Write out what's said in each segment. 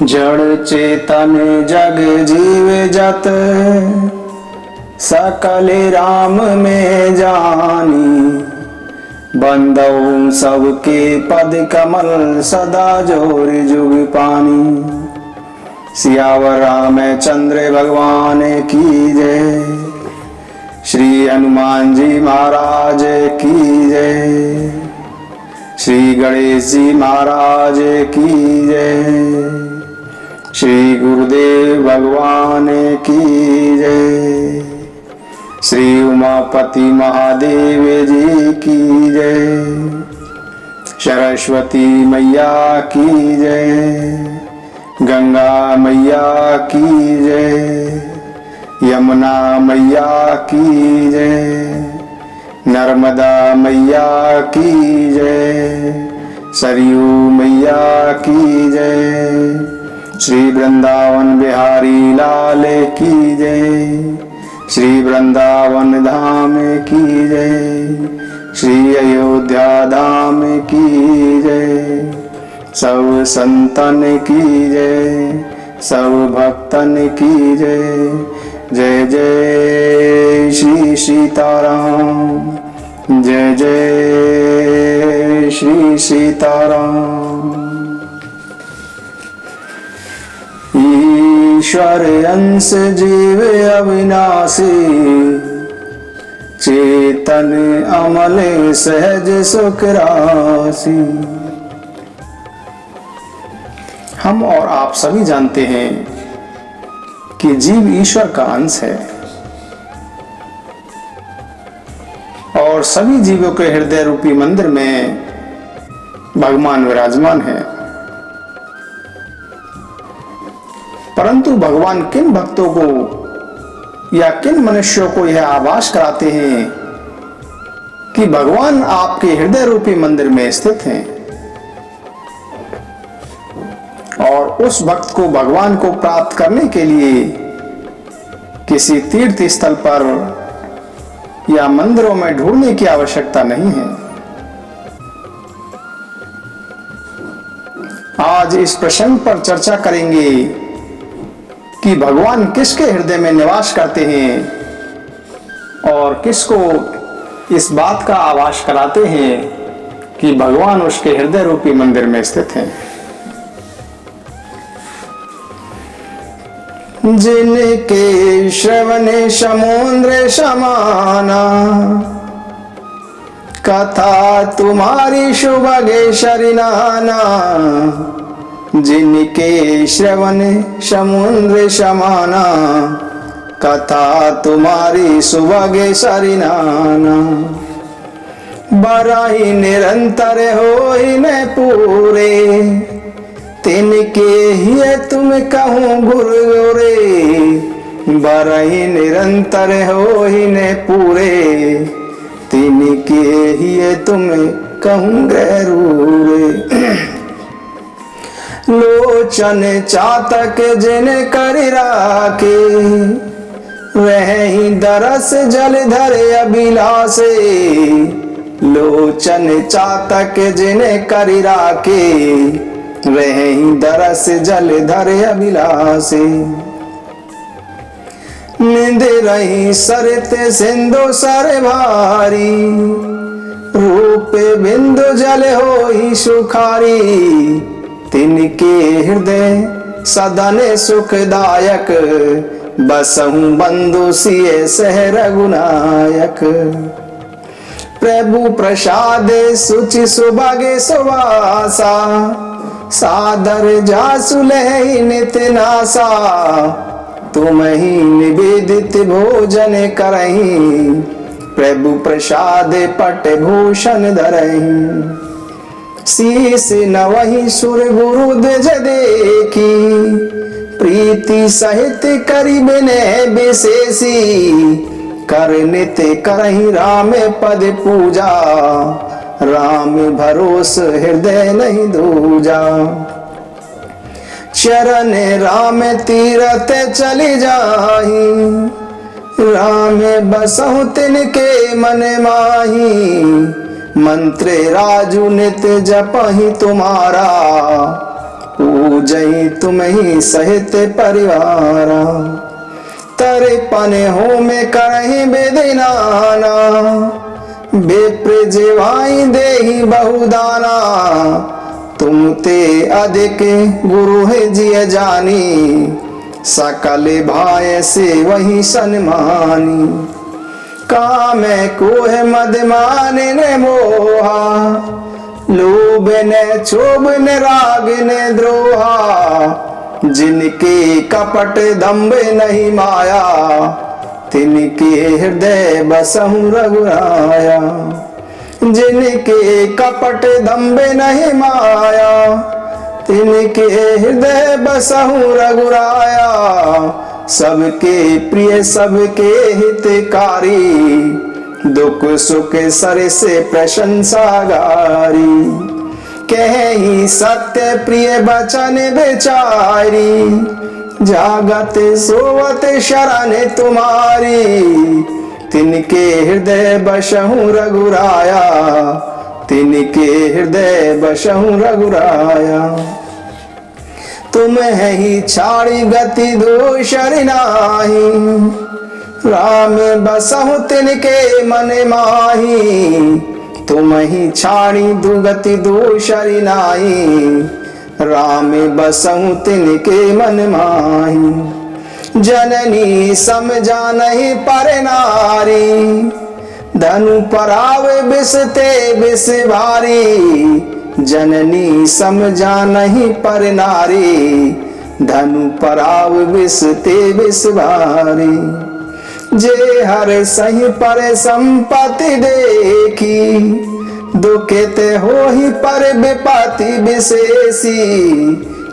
जड़ चेतन जग जीव जत सकल राम में जानी। बंदौ सबके पद कमल सदा जोर जुग पानी। सियावर रामचंद्र भगवान की जय। श्री हनुमान जी महाराज की जय। श्री गणेश जी महाराज की जय। श्री गुरुदेव भगवान की जय। श्री उमापति महादेव जी की जय। सरस्वती मैया की जय। गंगा मैया की जय। यमुना मैया की जय। नर्मदा मैया की जय। सरयू मैया की जय। श्री वृंदावन बिहारी लाल की जय। श्री वृंदावन धाम की जय। श्री अयोध्या धाम की जय। सब संतन की जय। सब भक्तन की जय। जय जय श्री सीताराम। जय जय श्री सीताराम। ईश्वर अंश जीव अविनाशी। चेतन अमल सहज सुख राशि। हम और आप सभी जानते हैं कि जीव ईश्वर का अंश है और सभी जीवों के हृदय रूपी मंदिर में भगवान विराजमान है। परंतु भगवान किन भक्तों को या किन मनुष्यों को यह आभास कराते हैं कि भगवान आपके हृदय रूपी मंदिर में स्थित हैं और उस भक्त को भगवान को प्राप्त करने के लिए किसी तीर्थ स्थल पर या मंदिरों में ढूंढने की आवश्यकता नहीं है। आज इस प्रसंग पर चर्चा करेंगे कि भगवान किसके हृदय में निवास करते हैं और किसको इस बात का आभास कराते हैं कि भगवान उसके हृदय रूपी मंदिर में स्थित हैं। जिनके श्रवण समुद्र समाना। कथा तुम्हारी शुभगे शरिनाना। जिनके श्रवण समुद्र समाना। कथा तुम्हारी सुबह सरिनाना। बराही निरंतर हो ही न पूरे। तिनके ही तुम कहूँ गुरु गोरे। बराही निरंतर हो ही न पूरे। तिनके ही तुम कहूँ गैरूरे। लोचन चातक जिन कर राखे। वह ही दरस जलधर अभिलाषे। लोचन चातक जिन कर राखे। वह ही दरस जलधर अभिलाषे। निंद रही सरत सिंधु सर भारी। रूप बिंदु जल हो ही सुखारी। तिनके हृदय सदन सुखदायक। बसहु बंधु सिए सह रघुनायक। प्रभु प्रसाद सुचि सुभगे सुवासा। सादर जासु लहि नित नासा। तुम ही निवेदित भोजन करही। प्रभु प्रसाद पट भूषण धरही। शीस नवहि सुर गुरु द्विज देखी। प्रीति सहित करि विनय विशेषी। कर नित करहि राम पद पूजा। राम भरोस हृदय नहीं दूजा। चरण राम तीरथ चली जाही। राम बसहु तिनके मन माही। मंत्र राजु नित जपहि तुम्हारा। पूजई तुम ही सहित परिवारा। तरे पने हो में करही बेदिनाना, बेप्र जेवाई देही बहुदाना। तुम ते अधिक गुरु है जिय जानी, सकल भाय से वही सन्मानी। काम को है मद माने ने मोहा, लोभ ने क्षोभ ने राग ने द्रोहा। जिनके कपट दम्भ नहीं माया, तिनके हृदय बसहु रघुराया। जिनके कपट दम्भ नहीं माया, तिनके हृदय बसहु रघुराया। सबके प्रिय सबके हितकारी, दुख सुख सर से प्रशंसा गारी। कहीं सत्य प्रिय बचन बेचारी, जागत सोवत शरण तुम्हारी। तिनके हृदय बसहु रघुराया, तिनके हृदय बसहु रघुराया। तुम है ही छाड़ी गति दोषर नाही, राम बसहु तिनके मन माही। तुम ही छाड़ी दुगति दोषरि नाई, राम बसहु तिनके मन माही। जननी समझा नहीं पर नारी, धनु परावे बिसते बिस भारी। जननी समझा नहीं पर नारी, धनु पराव बिसते बिस भारी। जे हर सही पर संपत्ति देखी, दुखित हो ही पर विपत्ति विशेषी।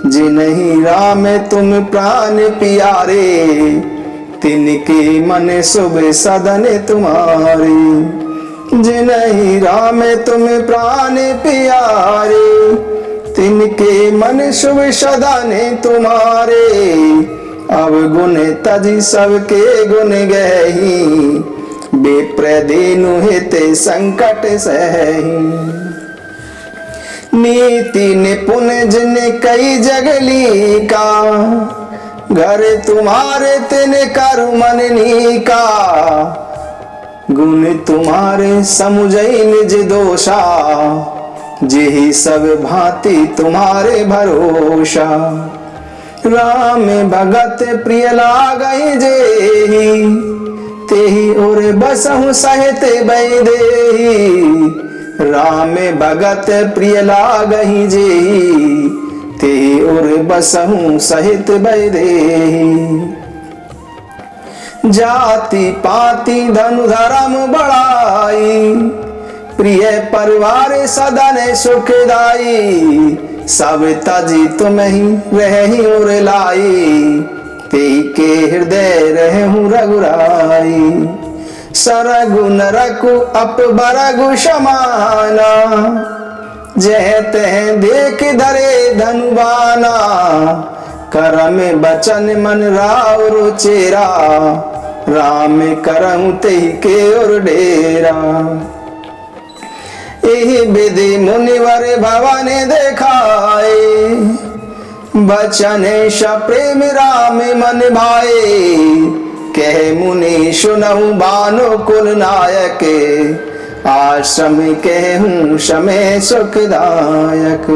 जिन्हीं राम तुम प्राण प्यारे, तिनके मन शुभ सदन तुम्हारे। जिन्हीं राम तुम प्राण प्यारे, तिनके मन शुभ सदन तुम्हारे। अब गुण तजी सबके गुण गही, बेप्र दीनु हित संकट सही। नीति निपुण जिन कई जगली का, घर तुम्हारे तिन करु मननी का। गुण तुम्हारे समुझई निज दोषा, जेहि सब भांति तुम्हारे भरोसा। राम भगत प्रिय लागई जेहि, तेहि और बसहु सहित बैदेहि। राम भगत प्रिय लागई जेहि, तेहि और बसहु सहित बैदेहि। जाति पाति धनु धर्म बढ़ाई, प्रिय परिवार सदन सुखदाई। सब तजी तुम ही रही और लाई, तेई के हृदय रहूं रघुराई। सरगु नरकु अप बरगु समाना, जह तह देख धरे धनुबाना। करम बचन मन राव रुचेरा, राम करहु तेहि के और डेरा। यही विधि मुनिवर भवन देखाए, बचन प्रेम राम मन भाए। कह मुनि सुनहु बानो कुल नायक, आश्रम कहूँ समय सुखदायक।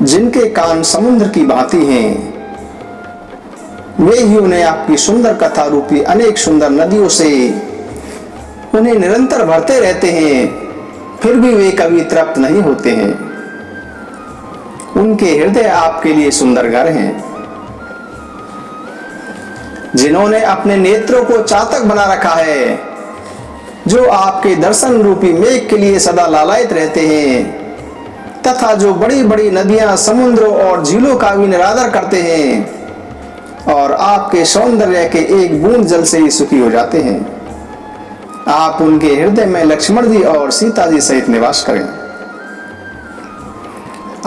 जिनके कान समुद्र की भांति हैं, वे ही उन्हें आपकी सुंदर कथा रूपी अनेक सुंदर नदियों से उन्हें निरंतर भरते रहते हैं, फिर भी वे कभी तृप्त नहीं होते हैं। उनके हृदय आपके लिए सुंदर घर हैं। जिन्होंने अपने नेत्रों को चातक बना रखा है, जो आपके दर्शन रूपी मेघ के लिए सदा लालायित रहते हैं, तथा जो बड़ी बड़ी नदियां, समुद्रों और झीलों का भी निरादर करते हैं और आपके सौंदर्य के एक बूंद जल से ही सुखी हो जाते हैं। आप उनके हृदय में लक्ष्मण जी और सीता जी सहित निवास करें।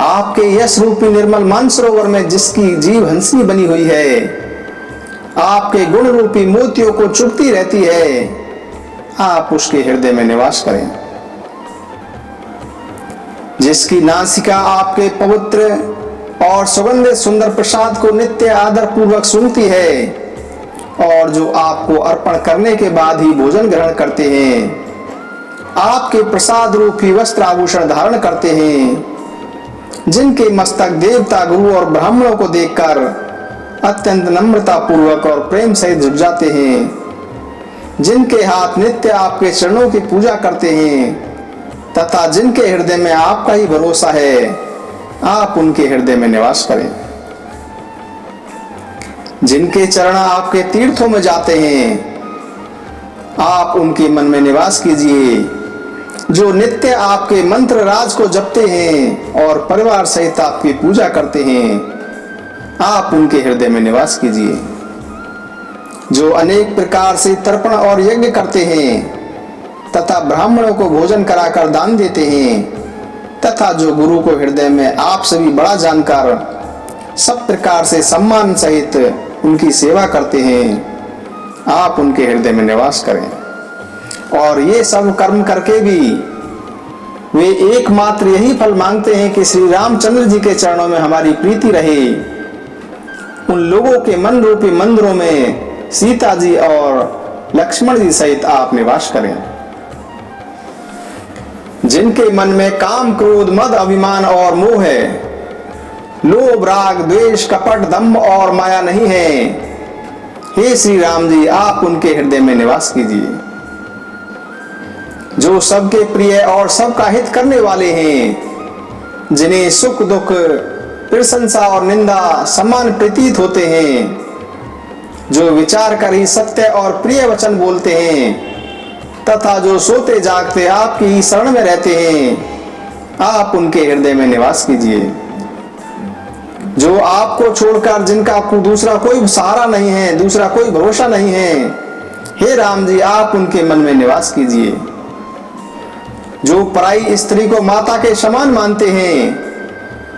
आपके यश रूपी निर्मल मानसरोवर में जिसकी जीव हंसी बनी हुई है, आपके गुण रूपी मोतियों को चुभती रहती है, आप उसके हृदय में निवास करें। जिसकी नासिका आपके पवित्र और सुगंधित सुंदर प्रसाद को नित्य आदर पूर्वक सूंघती है और जो आपको अर्पण करने के बाद ही भोजन ग्रहण करते हैं, आपके प्रसाद रूपी वस्त्र आभूषण धारण करते हैं, जिनके मस्तक देवता, गुरु और ब्राह्मणों को देखकर अत्यंत नम्रता पूर्वक और प्रेम सहित झुक जाते हैं, जिनके हाथ नित्य आपके चरणों की पूजा करते हैं तथा जिनके हृदय में आपका ही भरोसा है, आप उनके हृदय में निवास करें। जिनके चरण आपके तीर्थों में जाते हैं, आप उनके मन में निवास कीजिए। जो नित्य आपके मंत्र राज को जपते हैं और परिवार सहित आपकी पूजा करते हैं, आप उनके हृदय में निवास कीजिए। जो अनेक प्रकार से तर्पण और यज्ञ करते हैं तथा ब्राह्मणों को भोजन कराकर दान देते हैं तथा जो गुरु को हृदय में आप सभी बड़ा जानकर सब प्रकार से सम्मान सहित उनकी सेवा करते हैं, आप उनके हृदय में निवास करें। और ये सब कर्म करके भी वे एकमात्र यही फल मांगते हैं कि श्री रामचंद्र जी के चरणों में हमारी प्रीति रहे। उन लोगों के मन रूपी मंदिरों में सीता जी और लक्ष्मण जी सहित आप निवास करें। जिनके मन में काम, क्रोध, मद, अभिमान और मोह है, लोभ, राग, द्वेष, कपट, दंभ और माया नहीं है, हे श्री राम जी, आप उनके हृदय में निवास कीजिए। जो सबके प्रिय और सबका हित करने वाले हैं, जिन्हें सुख दुख, प्रशंसा और निंदा समान प्रतीत होते हैं, जो विचार कर ही सत्य और प्रिय वचन बोलते हैं तथा जो सोते जागते आपकी ही शरण में रहते हैं, आप उनके हृदय में निवास कीजिए। जो आपको छोड़कर जिनका दूसरा कोई सहारा नहीं है, दूसरा कोई भरोसा नहीं है, हे राम जी, आप उनके मन में निवास कीजिए। जो पराई स्त्री को माता के समान मानते हैं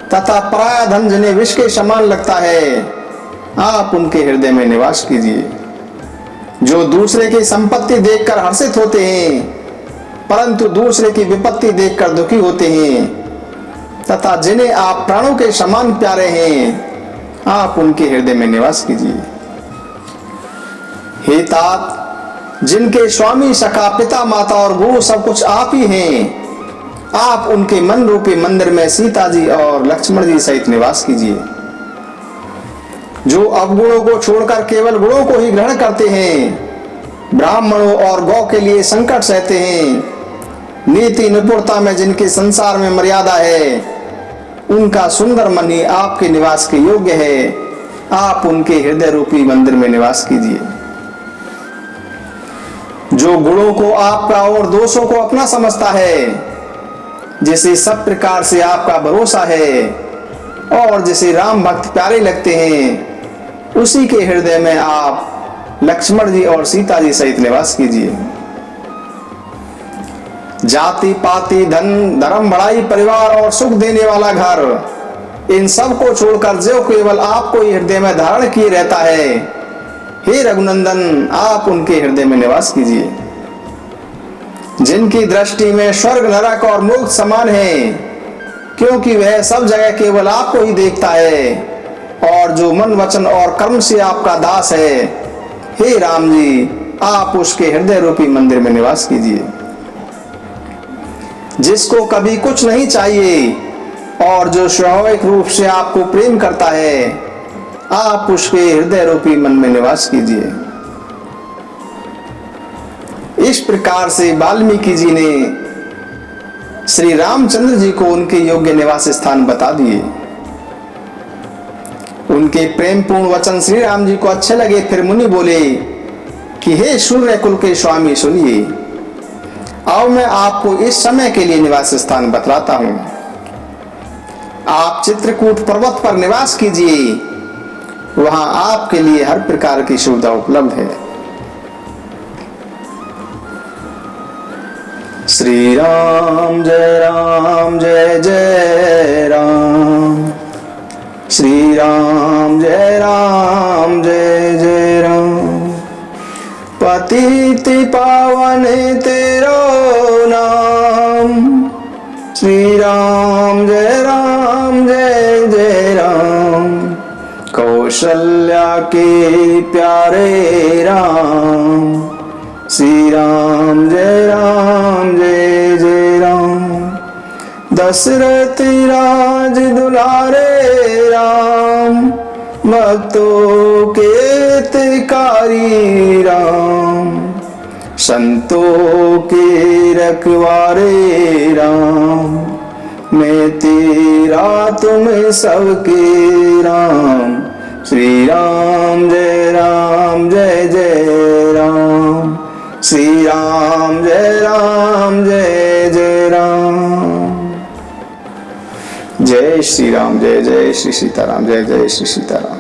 तथा पराया धन जिन्हें विष के समान लगता है, आप उनके हृदय में निवास कीजिए। जो दूसरे की संपत्ति देखकर हर्षित होते हैं परंतु दूसरे की विपत्ति देखकर दुखी होते हैं तथा जिन्हें आप प्राणों के समान प्यारे हैं, आप उनके हृदय में निवास कीजिए। हे तात, जिनके स्वामी, सखा, पिता, माता और गुरु सब कुछ आप ही हैं, आप उनके मन रूपी मंदिर में सीता जी और लक्ष्मण जी सहित निवास कीजिए। जो अवगुणों को छोड़कर केवल गुणों को ही ग्रहण करते हैं, ब्राह्मणों और गौ के लिए संकट सहते हैं, नीति निपुणता में जिनके संसार में मर्यादा है, उनका सुंदर मन ही आपके निवास के योग्य है, आप उनके हृदय रूपी मंदिर में निवास कीजिए। जो गुणों को आपका और दोषों को अपना समझता है, जिसे सब प्रकार से आपका भरोसा है और जिसे राम भक्त प्यारे लगते हैं, उसी के हृदय में आप लक्ष्मण जी और सीता जी सहित निवास कीजिए। जाति, पाति, धन, धर्म, बड़ाई, परिवार और सुख देने वाला घर, इन सब को छोड़कर जो केवल आपको ही हृदय में धारण किए रहता है, हे रघुनंदन, आप उनके हृदय में निवास कीजिए। जिनकी दृष्टि में स्वर्ग, नरक और मोक्ष समान है, क्योंकि वह सब जगह केवल आपको ही देखता है, और जो मन, वचन और कर्म से आपका दास है, हे राम जी, आप उसके हृदय रूपी मंदिर में निवास कीजिए। जिसको कभी कुछ नहीं चाहिए और जो स्वाभाविक रूप से आपको प्रेम करता है, आप उसके हृदय रूपी मन में निवास कीजिए। इस प्रकार से वाल्मीकि जी ने श्री रामचंद्र जी को उनके योग्य निवास स्थान बता दिए। उनके प्रेम पूर्ण वचन श्री राम जी को अच्छे लगे। फिर मुनि बोले कि हे सूर्य कुल के स्वामी, सुनिए, अब मैं आपको इस समय के लिए निवास स्थान बतलाता हूं। आप चित्रकूट पर्वत पर निवास कीजिए, वहां आपके लिए हर प्रकार की सुविधा उपलब्ध है। श्री राम जय जय राम, श्री राम जय राम। पतित पावन तेरो नाम, श्री राम राम जय राम जय जय राम, कौशल्या के प्यारे राम, श्री राम जय जय राम, दशरथ राज दुलारे राम, भक्तों के हितकारी राम, संतों के रखवारे राम, मैं तेरा तुम सबके राम, श्री राम जय जय राम, श्री राम जय जय राम। जय श्री राम, जय जय श्री सीताराम, जय जय श्री सीताराम।